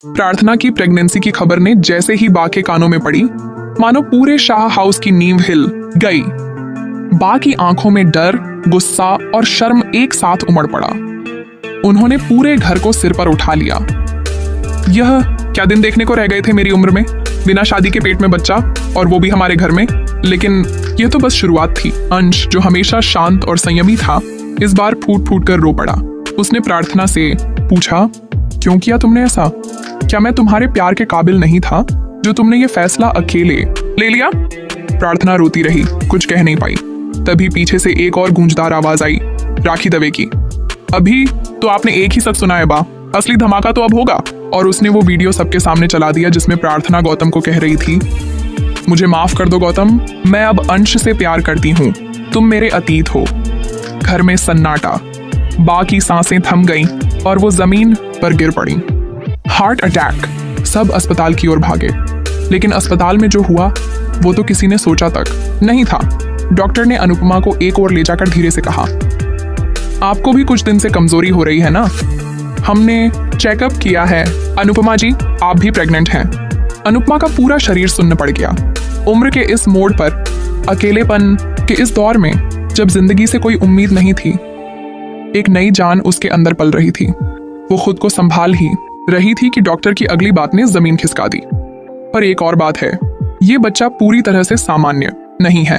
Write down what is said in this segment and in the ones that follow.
प्रार्थना की प्रेगनेंसी की खबर ने जैसे ही बा के कानों में पड़ी, मानो पूरे शाह हाउस की नींव हिल गई। बा की आंखों में डर, गुस्सा और शर्म एक साथ उमड़ पड़ा। उन्होंने पूरे घर को सिर पर उठा लिया। यह क्या दिन देखने को रह गए थे मेरी उम्र में, बिना शादी के पेट में बच्चा, और वो भी हमारे घर में। लेकिन यह तो बस शुरुआत थी। अंश, जो हमेशा शांत और संयमी था, इस बार फूट फूट कर रो पड़ा। उसने प्रार्थना से पूछा, क्यों किया तुमने ऐसा? क्या मैं तुम्हारे प्यार के काबिल नहीं था जो तुमने ये फैसला अकेले ले लिया? प्रार्थना रोती रही, कुछ कह नहीं पाई। तभी पीछे से एक और गूंजदार आवाज आई, राखी दवे की। अभी तो आपने एक ही सच सुना है बा, असली धमाका तो अब होगा। और उसने वो वीडियो सबके सामने चला दिया जिसमें प्रार्थना गौतम को कह रही थी, मुझे माफ कर दो गौतम, मैं अब अंश से प्यार करती हूँ, तुम मेरे अतीत हो। घर में सन्नाटा, बा की सांसें थम गईं और वो जमीन पर गिर पड़ी। Heart attack. सब अस्पताल की ओर भागे, लेकिन अस्पताल में जो हुआ वो तो किसी ने सोचा तक नहीं था। डॉक्टर ने अनुपमा को एक ओर ले जाकर धीरे से कहा, आपको भी कुछ दिन से कमजोरी हो रही है ना? हमने चेकअप किया है। अनुपमा जी, आप भी प्रेग्नेंट हैं। अनुपमा का पूरा शरीर सुन्न पड़ गया। उम्र के इस मोड़ पर, अकेलेपन के इस दौर में, जब जिंदगी से कोई उम्मीद नहीं थी, एक नई जान उसके अंदर पल रही थी। वो खुद को संभाल ही रही थी कि डॉक्टर की अगली बात ने जमीन खिसका दी। पर एक और बात है, ये बच्चा पूरी तरह से सामान्य नहीं है।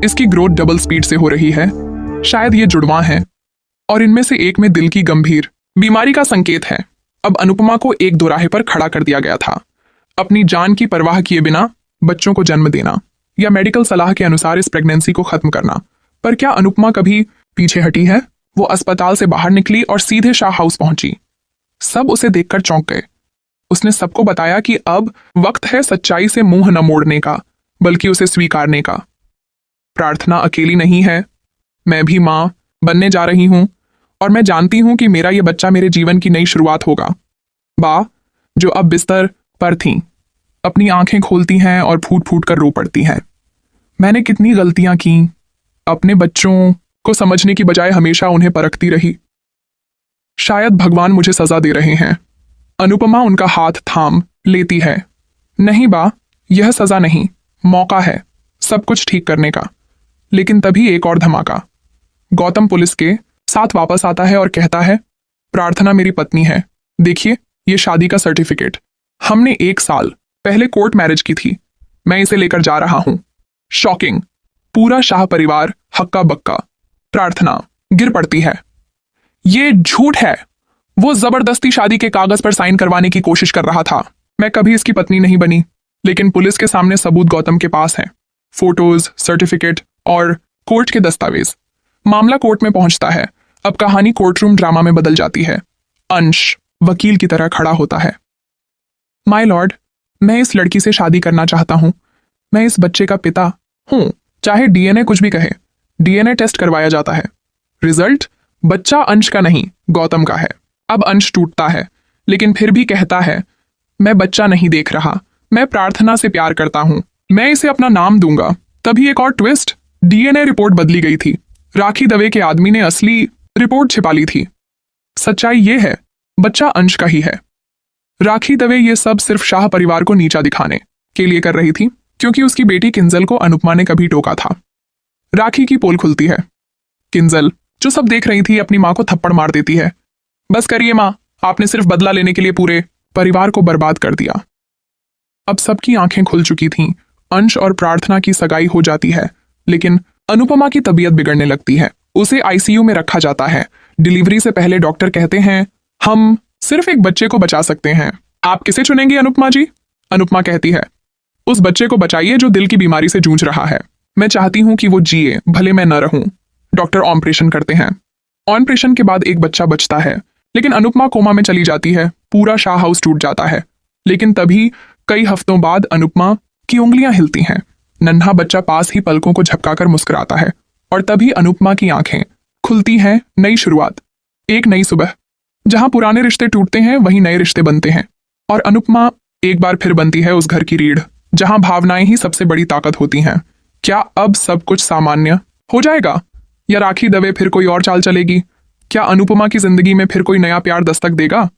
इसकी ग्रोथ डबल स्पीड से हो रही है। शायद ये जुड़वां है, और इनमें से एक में दिल की गंभीर बीमारी का संकेत है। अब अनुपमा को एक दोराहे पर खड़ा कर दिया गया था, अपनी जान की परवाह किए बिना बच्चों को जन्म देना, या मेडिकल सलाह के अनुसार इस प्रेगनेंसी को खत्म करना। पर क्या अनुपमा कभी पीछे हटी है? वो अस्पताल से बाहर निकली और सीधे शाह हाउस पहुंची। सब उसे देखकर चौंक गए। उसने सबको बताया कि अब वक्त है सच्चाई से मुंह न मोड़ने का, बल्कि उसे स्वीकारने का। प्रार्थना अकेली नहीं है, मैं भी मां बनने जा रही हूं, और मैं जानती हूं कि मेरा ये बच्चा मेरे जीवन की नई शुरुआत होगा। बा, जो अब बिस्तर पर थीं, अपनी आंखें खोलती हैं और फूट फूट कर रो पड़ती हैं। मैंने कितनी गलतियां की, अपने बच्चों को समझने की बजाय हमेशा उन्हें परखती रही। शायद भगवान मुझे सजा दे रहे हैं। अनुपमा उनका हाथ थाम लेती है। नहीं बा, यह सजा नहीं, मौका है सब कुछ ठीक करने का। लेकिन तभी एक और धमाका। गौतम पुलिस के साथ वापस आता है और कहता है, प्रार्थना मेरी पत्नी है, देखिए ये शादी का सर्टिफिकेट। हमने 1 साल पहले कोर्ट मैरिज की थी। मैं इसे लेकर जा रहा हूं। शॉकिंग। पूरा शाह परिवार हक्का बक्का। प्रार्थना गिर पड़ती है। ये झूठ है। वो जबरदस्ती शादी के कागज पर साइन करवाने की कोशिश कर रहा था। मैं कभी इसकी पत्नी नहीं बनी। लेकिन पुलिस के सामने सबूत गौतम के पास हैं, फोटोज, सर्टिफिकेट और कोर्ट के दस्तावेज। मामला कोर्ट में पहुंचता है। अब कहानी कोर्टरूम ड्रामा में बदल जाती है। अंश वकील की तरह खड़ा होता है। माय लॉर्ड, मैं इस लड़की से शादी करना चाहता हूं। मैं इस बच्चे का पिता हूं, चाहे डीएनए कुछ भी कहे। डीएनए टेस्ट करवाया जाता है। रिजल्ट, बच्चा अंश का नहीं, गौतम का है। अब अंश टूटता है, लेकिन फिर भी कहता है, मैं बच्चा नहीं देख रहा, मैं प्रार्थना से प्यार करता हूं, मैं इसे अपना नाम दूंगा। तभी एक और ट्विस्ट, डीएनए रिपोर्ट बदली गई थी। राखी दवे के आदमी ने असली रिपोर्ट छिपा ली थी। सच्चाई ये है, बच्चा अंश का ही है। राखी दवे ये सब सिर्फ शाह परिवार को नीचा दिखाने के लिए कर रही थी, क्योंकि उसकी बेटी किंजल को अनुपमा ने कभी टोका था। राखी की पोल खुलती है। किंजल, जो सब देख रही थी, अपनी मां को थप्पड़ मार देती है। बस करिए मां, आपने सिर्फ बदला लेने के लिए पूरे परिवार को बर्बाद कर दिया। अब सबकी आंखें खुल चुकी थीं। अंश और प्रार्थना की सगाई हो जाती है, लेकिन अनुपमा की तबीयत बिगड़ने लगती है। उसे आईसीयू में रखा जाता है। डिलीवरी से पहले डॉक्टर कहते हैं, हम सिर्फ एक बच्चे को बचा सकते हैं। आप किसे चुनेंगी अनुपमा जी? अनुपमा कहती है, उस बच्चे को बचाइए जो दिल की बीमारी से जूझ रहा है। मैं चाहती हूं कि वो जिए, भले मैं न रहूं। डॉक्टर ऑपरेशन करते हैं। ऑपरेशन के बाद एक बच्चा बचता है, लेकिन अनुपमा कोमा में चली जाती है। पूरा शाह हाउस टूट जाता है। लेकिन तभी कई हफ्तों बाद अनुपमा की उंगलियां हिलती हैं। नन्हा बच्चा पास ही पलकों को झपकाकर मुस्कुराता है, और तभी अनुपमा की आंखें खुलती हैं। नई शुरुआत, एक नई सुबह। जहां पुराने रिश्ते टूटते हैं, वहीं नए रिश्ते बनते हैं। और अनुपमा एक बार फिर बनती है उस घर की रीढ़, जहां भावनाएं ही सबसे बड़ी ताकत होती हैं। क्या अब सब कुछ सामान्य हो जाएगा, या राखी दवे फिर कोई और चाल चलेगी? क्या अनुपमा की जिंदगी में फिर कोई नया प्यार दस्तक देगा?